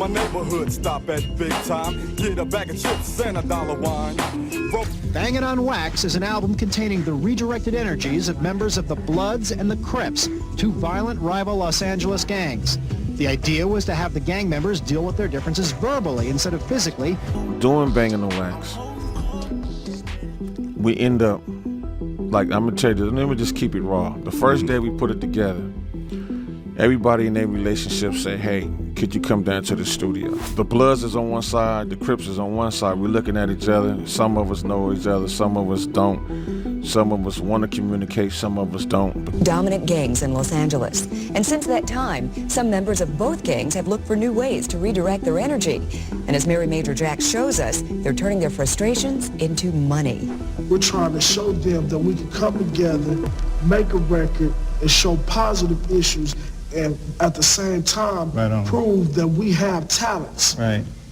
my neighborhood stop at big time. Get a bag of chips and a dollar wine. Bangin' on Wax is an album containing the redirected energies of members of the Bloods and the Crips, two violent rival Los Angeles gangs. The idea was to have the gang members deal with their differences verbally instead of physically. Doing Bangin' on Wax, we end up, like, I'm gonna tell you this, let me just keep it raw. The first day we put it together, everybody in their relationship said, hey, could you come down to the studio? The Bloods is on one side, the Crips is on one side. We're looking at each other. Some of us know each other, some of us don't. Some of us want to communicate, some of us don't. Dominant gangs in Los Angeles. And since that time, some members of both gangs have looked for new ways to redirect their energy. And as Mary Major Jack shows us, they're turning their frustrations into money. We're trying to show them that we can come together, make a record, and show positive issues, and at the same time prove that we have talents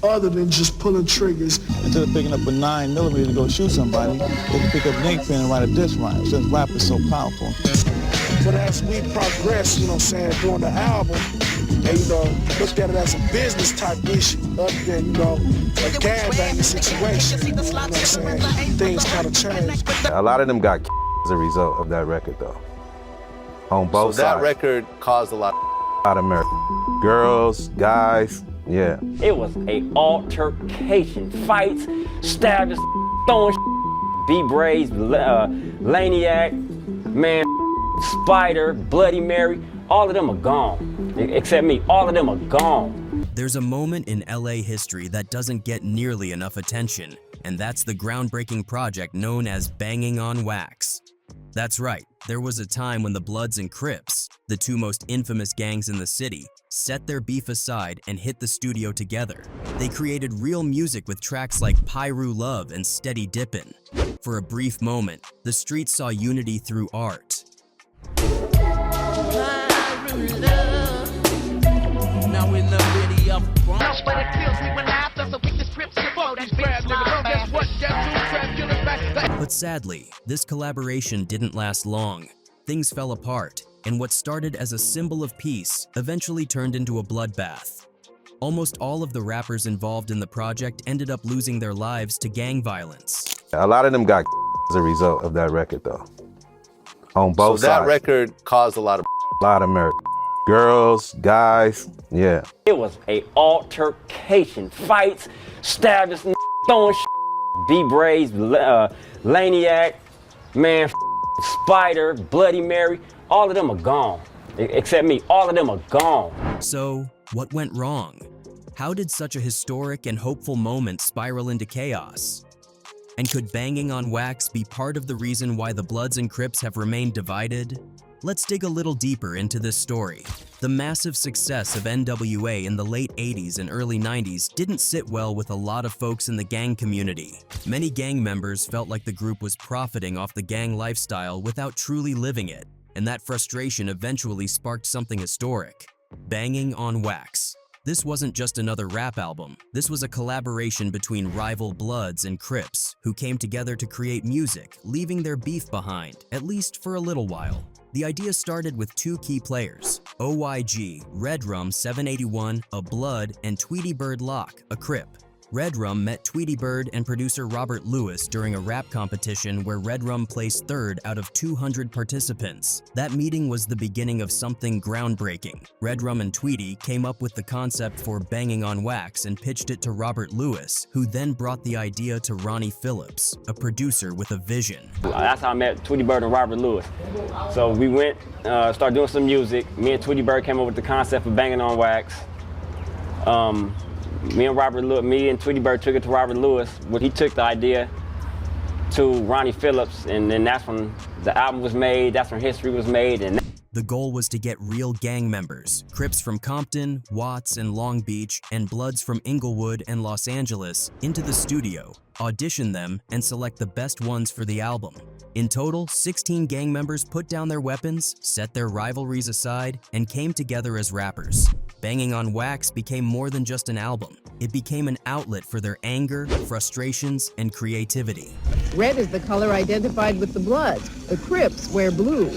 other than just pulling triggers. Instead of picking up a 9mm to go shoot somebody, they can pick up an ink pen and write a diss rhyme, since rap is so powerful. But as we progress, you know what I'm saying, during the album, and, you know, look at it as a business type issue other than, you know, a gangbanging situation. You know what I'm saying? Things kind of change. A lot of them got as a result of that record, though. On both sides. So that record caused a lot of murder. Girls, guys, yeah. It was a altercation, fights, stabbing, throwing, B-Braves, Laniac, man, Spider, Bloody Mary, all of them are gone. Except me, all of them are gone. There's a moment in LA history that doesn't get nearly enough attention, and that's the groundbreaking project known as Bangin' on Wax. That's right, there was a time when the Bloods and Crips, the two most infamous gangs in the city, set their beef aside and hit the studio together. They created real music with tracks like Pyru Love and Steady Dippin'. For a brief moment, the streets saw unity through art. But sadly, this collaboration didn't last long. Things fell apart, and what started as a symbol of peace eventually turned into a bloodbath. Almost all of the rappers involved in the project ended up losing their lives to gang violence. A lot of them got as a result of that record, though. On both sides. So that record caused a lot of murder. Girls, guys, yeah. It was a altercation, fights, stabbing, throwing, B-Braves, Laniac, man, Spider, Bloody Mary, all of them are gone. Except me, all of them are gone. So, what went wrong? How did such a historic and hopeful moment spiral into chaos? And could Bangin' on Wax be part of the reason why the Bloods and Crips have remained divided? Let's dig a little deeper into this story. The massive success of NWA in the late 80s and early 90s didn't sit well with a lot of folks in the gang community. Many gang members felt like the group was profiting off the gang lifestyle without truly living it, and that frustration eventually sparked something historic: Bangin' on Wax. This wasn't just another rap album. This was a collaboration between rival Bloods and Crips, who came together to create music, leaving their beef behind, at least for a little while. The idea started with two key players, OYG, Red Rum 781, a Blood, and Tweety Bird Locke, a Crip. Red Rum met Tweety Bird and producer Robert Lewis during a rap competition where Red Rum placed third out of 200 participants. That meeting was the beginning of something groundbreaking. Red Rum and Tweety came up with the concept for Bangin' on Wax and pitched it to Robert Lewis, who then brought the idea to Ronnie Phillips, a producer with a vision. That's how I met Tweety Bird and Robert Lewis. So we went, started doing some music. Me and Tweety Bird came up with the concept of Bangin' on Wax. Me and Tweety Bird took it to Robert Lewis, but he took the idea to Ronnie Phillips, and then that's when the album was made, that's when history was made. And the goal was to get real gang members, Crips from Compton, Watts, and Long Beach, and Bloods from Inglewood and Los Angeles, into the studio, audition them, and select the best ones for the album. In total, 16 gang members put down their weapons, set their rivalries aside, and came together as rappers. Bangin' on Wax became more than just an album. It became an outlet for their anger, frustrations, and creativity. Red is the color identified with the Bloods. The Crips wear blue.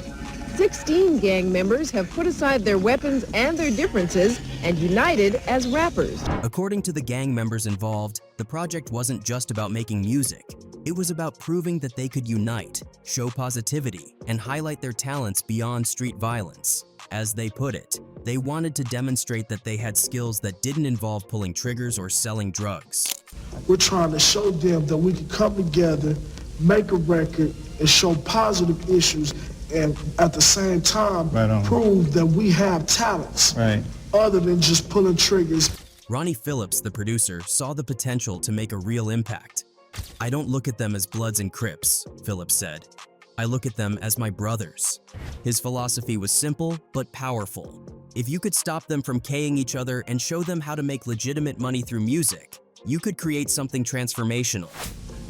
16 gang members have put aside their weapons and their differences and united as rappers. According to the gang members involved, the project wasn't just about making music. It was about proving that they could unite, show positivity, and highlight their talents beyond street violence. As they put it, they wanted to demonstrate that they had skills that didn't involve pulling triggers or selling drugs. We're trying to show them that we can come together, make a record, and show positive issues, and at the same time prove that we have talents other than just pulling triggers. Ronnie Phillips, the producer, saw the potential to make a real impact. "I don't look at them as Bloods and Crips," Phillips said. "I look at them as my brothers." His philosophy was simple but powerful. If you could stop them from K-ing each other and show them how to make legitimate money through music, you could create something transformational.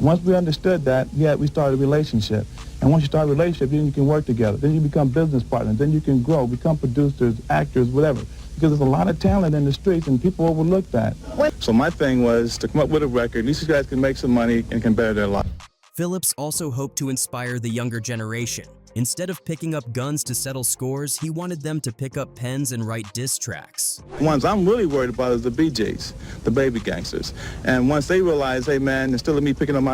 Once we understood that, we started a relationship. And once you start a relationship, then you can work together. Then you become business partners. Then you can grow, become producers, actors, whatever. Because there's a lot of talent in the streets and people overlook that. So my thing was to come up with a record. These guys can make some money and can better their life. Phillips also hoped to inspire the younger generation. Instead of picking up guns to settle scores, he wanted them to pick up pens and write diss tracks. The ones I'm really worried about is the BJs, the baby gangsters. And once they realize, hey man, instead of me picking up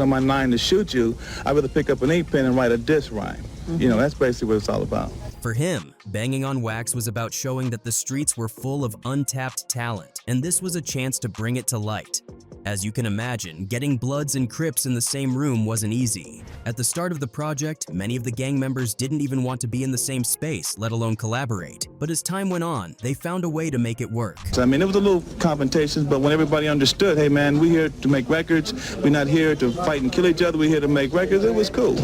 my 9 to shoot you, I'd rather pick up an 8 pen and write a diss rhyme. You know, that's basically what it's all about. For him, Banging on Wax was about showing that the streets were full of untapped talent, and this was a chance to bring it to light. As you can imagine, getting Bloods and Crips in the same room wasn't easy. At the start of the project, many of the gang members didn't even want to be in the same space, let alone collaborate. But as time went on, they found a way to make it work. So, I mean, it was a little confrontations, but when everybody understood, hey man, we're here to make records, we're not here to fight and kill each other, we're here to make records, it was cool.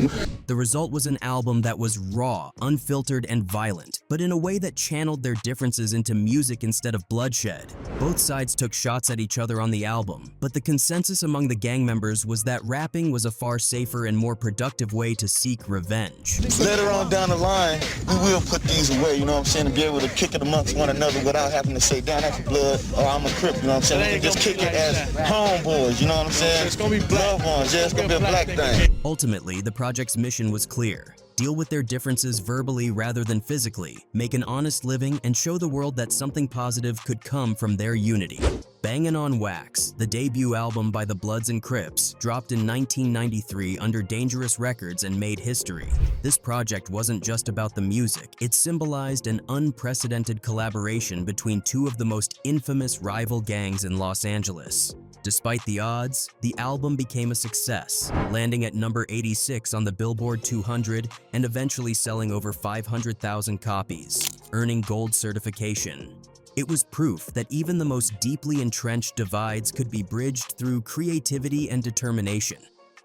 The result was an album that was raw, unfiltered, and violent, but in a way that channeled their differences into music instead of bloodshed. Both sides took shots at each other on the album, but the consensus among the gang members was that rapping was a far safer and more productive way to seek revenge. Later on down the line, we will put these away, you know what I'm saying, to be able to kick it amongst one another without having to say, damn, that's a Blood, or I'm a Crip, you know what I'm saying? We can just kick it as homeboys, you know what I'm saying? It's gonna be loved ones, yeah, it's gonna be a black thing. Ultimately, the project's mission was clear. Deal with their differences verbally rather than physically, make an honest living, and show the world that something positive could come from their unity. Bangin' on Wax, the debut album by the Bloods and Crips, dropped in 1993 under Dangerous Records and made history. This project wasn't just about the music, it symbolized an unprecedented collaboration between two of the most infamous rival gangs in Los Angeles. Despite the odds, the album became a success, landing at number 86 on the Billboard 200 and eventually selling over 500,000 copies, earning gold certification. It was proof that even the most deeply entrenched divides could be bridged through creativity and determination.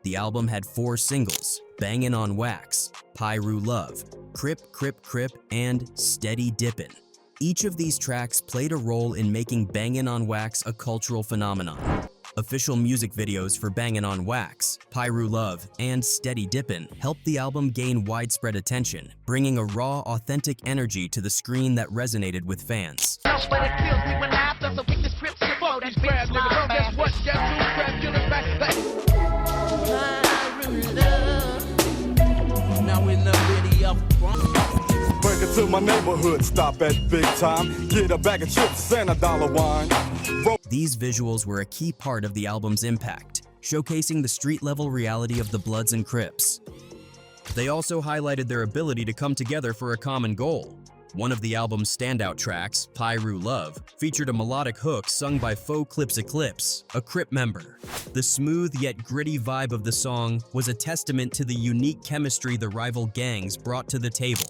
The album had 4 singles: Bangin' on Wax, Pyru Love, Crip, Crip, Crip, and Steady Dippin'. Each of these tracks played a role in making Bangin' on Wax a cultural phenomenon. Official music videos for Bangin' on Wax, Pyru Love, and Steady Dippin' helped the album gain widespread attention, bringing a raw, authentic energy to the screen that resonated with fans. Break it to my neighborhood, stop at Big Time, get a bag of chips and a dollar wine. These visuals were a key part of the album's impact, showcasing the street-level reality of the Bloods and Crips. They also highlighted their ability to come together for a common goal. One of the album's standout tracks, Pyru Love, featured a melodic hook sung by Faux Clips Eclipse, a Crip member. The smooth yet gritty vibe of the song was a testament to the unique chemistry the rival gangs brought to the table.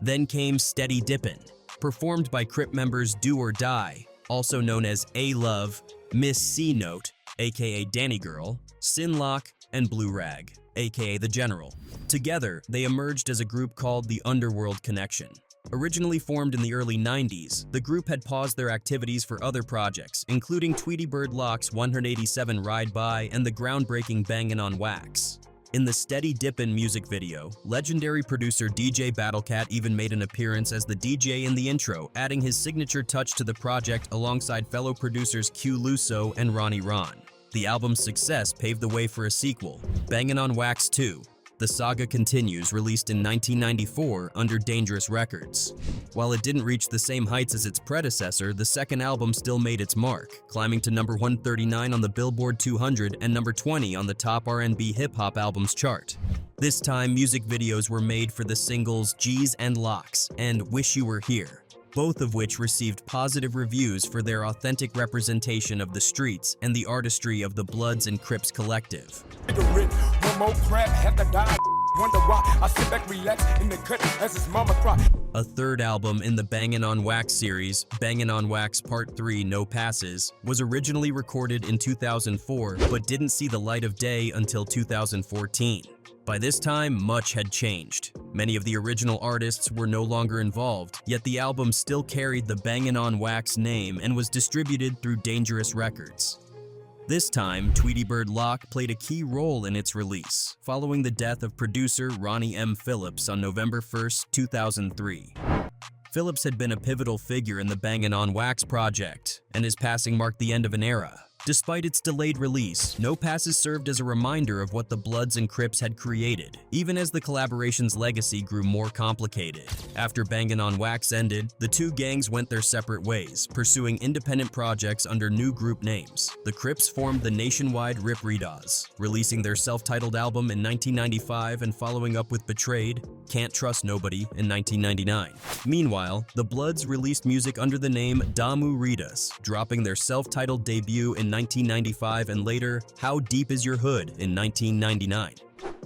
Then came Steady Dippin', performed by Crip members Do or Die, also known as A-Love, Miss C-Note, aka Danny Girl, Sinlock, and Blue Rag, aka The General. Together, they emerged as a group called the Underworld Connection. Originally formed in the early 90s, the group had paused their activities for other projects, including Tweety Bird Locke's 187 Ride By and the groundbreaking Bangin' on Wax. In the Steady Dippin' music video, legendary producer DJ Battlecat even made an appearance as the DJ in the intro, adding his signature touch to the project alongside fellow producers Q Luso and Ronnie Ron. The album's success paved the way for a sequel, Bangin' on Wax 2. The saga continues, released in 1994 under Dangerous Records. While it didn't reach the same heights as its predecessor, the second album still made its mark, climbing to number 139 on the Billboard 200 and number 20 on the top R&B hip-hop albums chart. This time, music videos were made for the singles G's and Locks and Wish You Were Here, both of which received positive reviews for their authentic representation of the streets and the artistry of the Bloods and Crips collective. A third album in the Bangin' on Wax series, Bangin' on Wax Part 3 No Passes, was originally recorded in 2004 but didn't see the light of day until 2014. By this time, much had changed. Many of the original artists were no longer involved, yet the album still carried the Bangin' on Wax name and was distributed through Dangerous Records. This time, Tweety Bird Locke played a key role in its release, following the death of producer Ronnie M. Phillips on November 1, 2003. Phillips had been a pivotal figure in the Bangin' on Wax project, and his passing marked the end of an era. Despite its delayed release, No Passes served as a reminder of what the Bloods and Crips had created, even as the collaboration's legacy grew more complicated. After Bangin' on Wax ended, the two gangs went their separate ways, pursuing independent projects under new group names. The Crips formed the nationwide Rip Redas, releasing their self-titled album in 1995 and following up with Betrayed, Can't Trust Nobody in 1999. Meanwhile, the Bloods released music under the name Damu Redas, dropping their self-titled debut in 1995 and later How Deep Is Your Hood in 1999.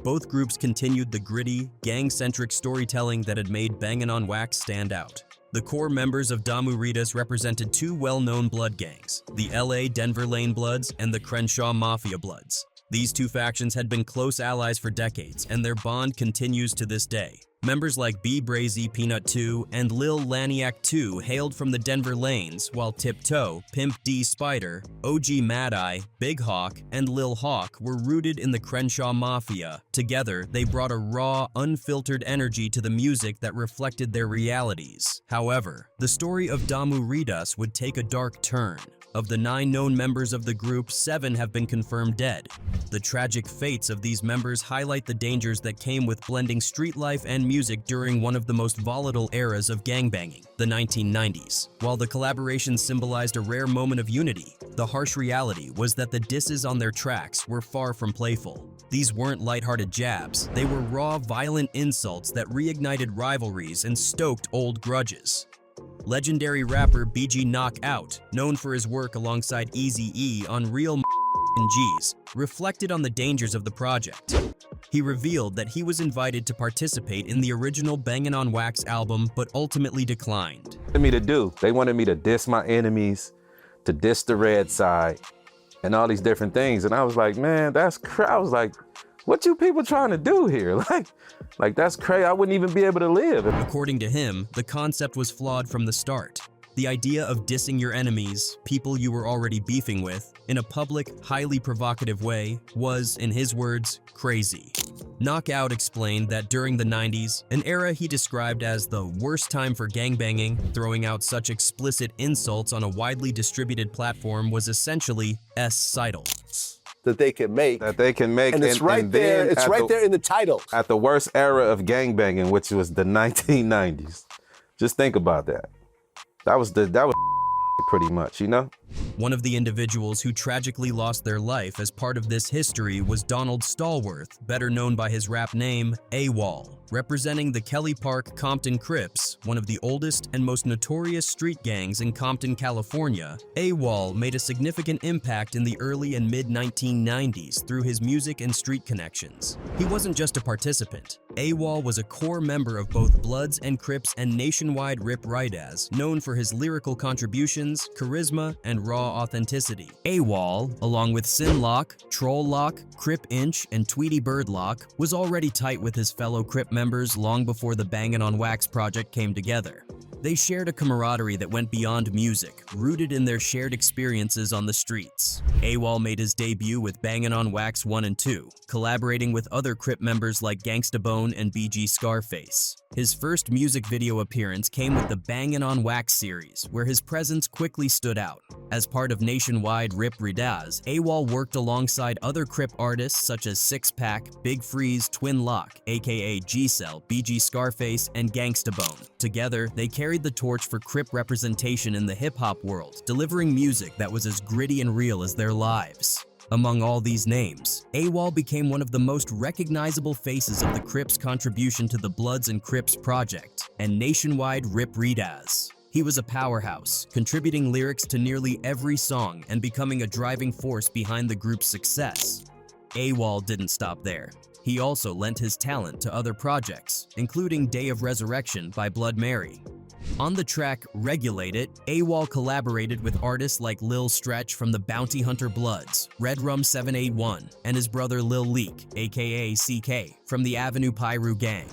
Both groups continued the gritty, gang-centric storytelling that had made Bangin' on Wax stand out. The core members of Damu Redas represented two well-known blood gangs, the LA Denver Lane Bloods and the Crenshaw Mafia Bloods. These two factions had been close allies for decades, and their bond continues to this day. Members like B. Brazy, Peanut 2, and Lil Laniac 2 hailed from the Denver Lanes, while Tiptoe, Pimp D Spider, OG Mad Eye, Big Hawk, and Lil Hawk were rooted in the Crenshaw Mafia. Together, they brought a raw, unfiltered energy to the music that reflected their realities. However, the story of Damu Redas would take a dark turn. Of the 9 known members of the group, 7 have been confirmed dead. The tragic fates of these members highlight the dangers that came with blending street life and music during one of the most volatile eras of gangbanging, the 1990s. While the collaboration symbolized a rare moment of unity, the harsh reality was that the disses on their tracks were far from playful. These weren't lighthearted jabs, they were raw, violent insults that reignited rivalries and stoked old grudges. Legendary rapper BG Knockout, known for his work alongside Eazy-E on Real G's, reflected on the dangers of the project. He revealed that he was invited to participate in the original Bangin' on Wax album, but ultimately declined. They wanted me to diss my enemies, to diss the red side, and all these different things. And I was like, man, that's crazy. I was like, what you people trying to do here? Like that's crazy. I wouldn't even be able to live. According to him, the concept was flawed from the start. The idea of dissing your enemies, people you were already beefing with, in a public, highly provocative way was, in his words, crazy. Knockout explained that during the 90s, an era he described as the worst time for gangbanging, throwing out such explicit insults on a widely distributed platform was essentially S-sidle. That they can make. And it's right there. It's right there in the title. At the worst era of gangbanging, which was the 1990s. Just think about that. That was pretty much, you know? One of the individuals who tragically lost their life as part of this history was Donald Stallworth, better known by his rap name, AWOL. Representing the Kelly Park Compton Crips, one of the oldest and most notorious street gangs in Compton, California, AWOL made a significant impact in the early and mid-1990s through his music and street connections. He wasn't just a participant. AWOL was a core member of both Bloods and Crips and nationwide Rip Redas, known for his lyrical contributions, charisma, and raw authenticity. AWOL, along with Sin Lock, Troll Lock, Crip Inch, and Tweety Bird Lock, was already tight with his fellow Crip members long before the Bangin' on Wax project came together. They shared a camaraderie that went beyond music, rooted in their shared experiences on the streets. AWOL made his debut with Bangin' on Wax 1 and 2, collaborating with other Crip members like Gangsta Bone and BG Scarface. His first music video appearance came with the Bangin' on Wax series, where his presence quickly stood out. As part of nationwide Rip Ridaz, AWOL worked alongside other Crip artists such as Six Pack, Big Freeze, Twin Lock, aka G-Cell, BG Scarface, and Gangsta Bone. Together, they carried the torch for Crip representation in the hip-hop world, delivering music that was as gritty and real as their lives. Among all these names, AWOL became one of the most recognizable faces of the Crips' contribution to the Bloods and Crips project, and nationwide Rip Ridaz. He was a powerhouse, contributing lyrics to nearly every song and becoming a driving force behind the group's success. AWOL didn't stop there. He also lent his talent to other projects, including Day of Resurrection by Blood Mary. On the track Regulate It, AWOL collaborated with artists like Lil Stretch from the Bounty Hunter Bloods, Red Rum 781, and his brother Lil Leak, aka CK, from the Avenue Pyru Gang.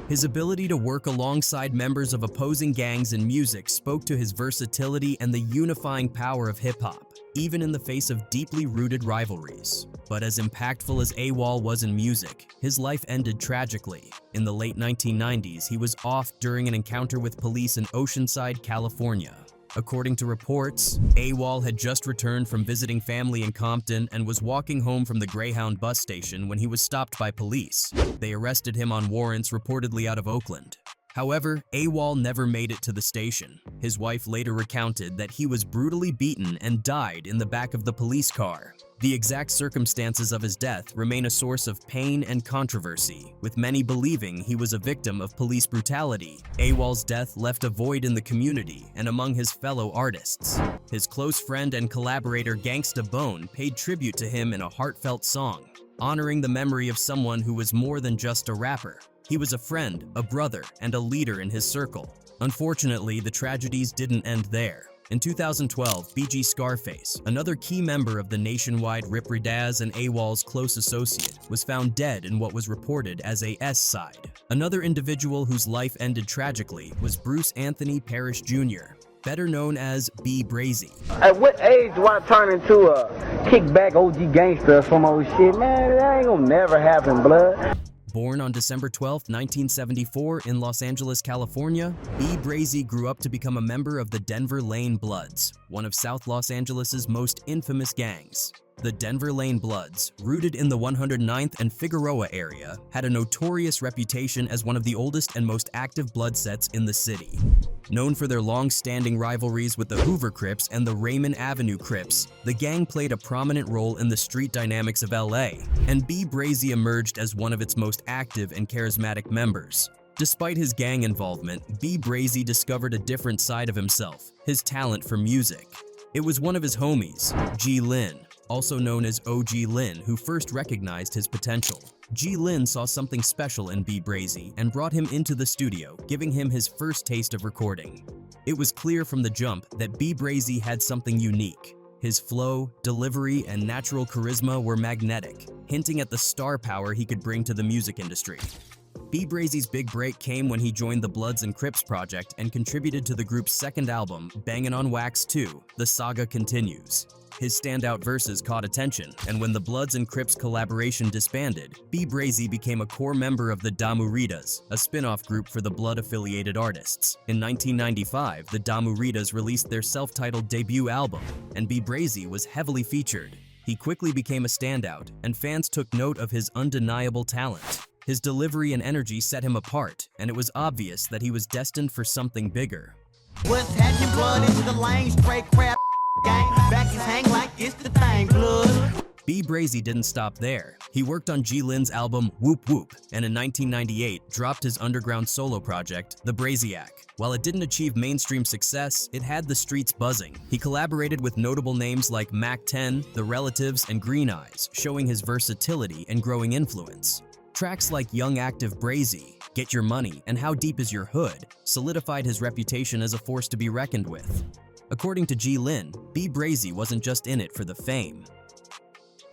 His ability to work alongside members of opposing gangs in music spoke to his versatility and the unifying power of hip-hop, even in the face of deeply rooted rivalries. But as impactful as AWOL was in music, his life ended tragically. In the late 1990s, he was off during an encounter with police in Oceanside, California. According to reports, AWOL had just returned from visiting family in Compton and was walking home from the Greyhound bus station when he was stopped by police. They arrested him on warrants reportedly out of Oakland. However, AWOL never made it to the station. His wife later recounted that he was brutally beaten and died in the back of the police car. The exact circumstances of his death remain a source of pain and controversy, with many believing he was a victim of police brutality. AWOL's death left a void in the community and among his fellow artists. His close friend and collaborator Gangsta Bone paid tribute to him in a heartfelt song, honoring the memory of someone who was more than just a rapper. He was a friend, a brother, and a leader in his circle. Unfortunately, the tragedies didn't end there. In 2012, BG Scarface, another key member of the nationwide Rip Ridaz and AWOL's close associate, was found dead in what was reported as a S-side. Another individual whose life ended tragically was Bruce Anthony Parrish Jr., better known as B Brazy. At what age do I turn into a kickback OG gangster or some old shit? Man, that ain't gonna never happen, blood. Born on December 12, 1974 in Los Angeles, California, B Brazy grew up to become a member of the Denver Lane Bloods, one of South Los Angeles' most infamous gangs. The Denver Lane Bloods, rooted in the 109th and Figueroa area, had a notorious reputation as one of the oldest and most active blood sets in the city. Known for their long-standing rivalries with the Hoover Crips and the Raymond Avenue Crips, the gang played a prominent role in the street dynamics of LA, and B Brazy emerged as one of its most active and charismatic members. Despite his gang involvement, B Brazy discovered a different side of himself, his talent for music. It was one of his homies, G Lin, also known as OG Lin, who first recognized his potential. G Lin saw something special in B Brazy and brought him into the studio, giving him his first taste of recording. It was clear from the jump that B Brazy had something unique. His flow, delivery, and natural charisma were magnetic, hinting at the star power he could bring to the music industry. B Brazy's big break came when he joined the Bloods and Crips project and contributed to the group's second album, Bangin' on Wax 2, The Saga Continues. His standout verses caught attention, and when the Bloods and Crips collaboration disbanded, B Brazy became a core member of the Damuritas, a spin-off group for the Blood-affiliated artists. In 1995, the Damuritas released their self-titled debut album, and B Brazy was heavily featured. He quickly became a standout, and fans took note of his undeniable talent. His delivery and energy set him apart, and it was obvious that he was destined for something bigger. What's happening, blood into the lane, straight crap gang, back his hang like it's the thing, blood. B Brazy didn't stop there. He worked on G Lin's album Whoop Whoop, and in 1998 dropped his underground solo project, The Braziac. While it didn't achieve mainstream success, it had the streets buzzing. He collaborated with notable names like Mac 10, The Relatives, and Green Eyes, showing his versatility and growing influence. Tracks like Young Active Brazy, Get Your Money, and How Deep Is Your Hood solidified his reputation as a force to be reckoned with. According to G Lin, B Brazy wasn't just in it for the fame.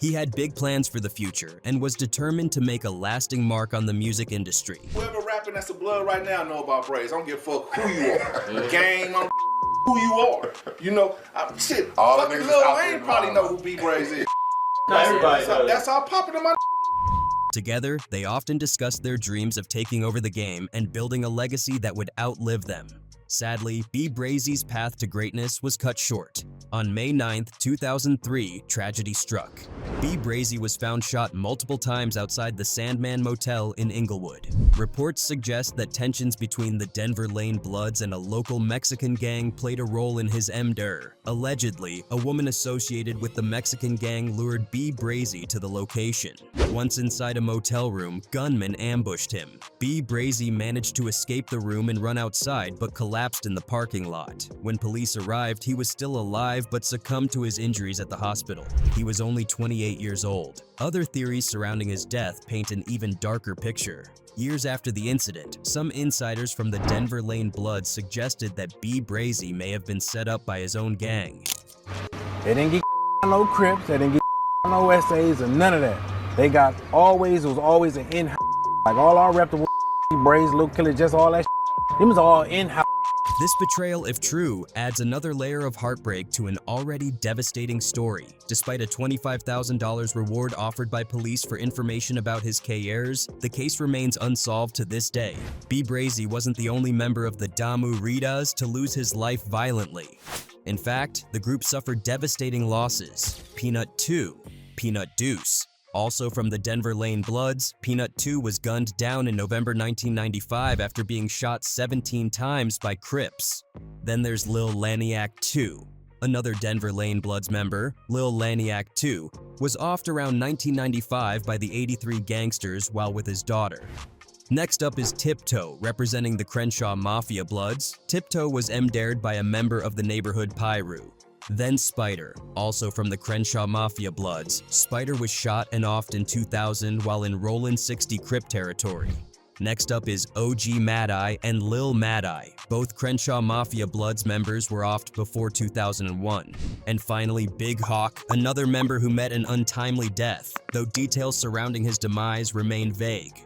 He had big plans for the future and was determined to make a lasting mark on the music industry. Whoever rapping that's the blood right now know about Braze. I don't give a fuck who you are. Game, I don't who you are. You know, shit, All the fucking niggas Lil out Wayne there probably know. know who B Braze is. Everybody knows. That's all popping in my. Together, they often discussed their dreams of taking over the game and building a legacy that would outlive them. Sadly, B Brazy's path to greatness was cut short. On May 9, 2003, tragedy struck. B Brazy was found shot multiple times outside the Sandman Motel in Inglewood. Reports suggest that tensions between the Denver Lane Bloods and a local Mexican gang played a role in his murder. Allegedly, a woman associated with the Mexican gang lured B Brazy to the location. Once inside a motel room, gunmen ambushed him. B Brazy managed to escape the room and run outside, but collapsed in the parking lot. When police arrived, he was still alive but succumbed to his injuries at the hospital. He was only 28 years old. Other theories surrounding his death paint an even darker picture. Years after the incident, some insiders from the Denver Lane Bloods suggested that B Brazy may have been set up by his own gang. They didn't get no Crips, they didn't get no SAs or none of that. They got it was always an in-house. Like all our reputable Brazy, Lil Killer, just all that them was all in-house. This betrayal, if true, adds another layer of heartbreak to an already devastating story. Despite a $25,000 reward offered by police for information about his K.R.s, the case remains unsolved to this day. B Brazy wasn't the only member of the Damu Ridas to lose his life violently. In fact, the group suffered devastating losses. Peanut 2, Peanut Deuce. Also from the Denver Lane Bloods, Peanut 2 was gunned down in November 1995 after being shot 17 times by Crips. Then there's Lil Laniac 2. Another Denver Lane Bloods member, Lil Laniac 2, was offed around 1995 by the 83 gangsters while with his daughter. Next up is Tiptoe, representing the Crenshaw Mafia Bloods. Tiptoe was murdered by a member of the neighborhood Pyru. Then Spider, also from the Crenshaw Mafia Bloods. Spider was shot and offed in 2000 while in Rollin 60 Crip territory. Next up is OG Mad Eye and Lil Mad Eye. Both Crenshaw Mafia Bloods members were offed before 2001. And finally, Big Hawk, another member who met an untimely death, though details surrounding his demise remain vague.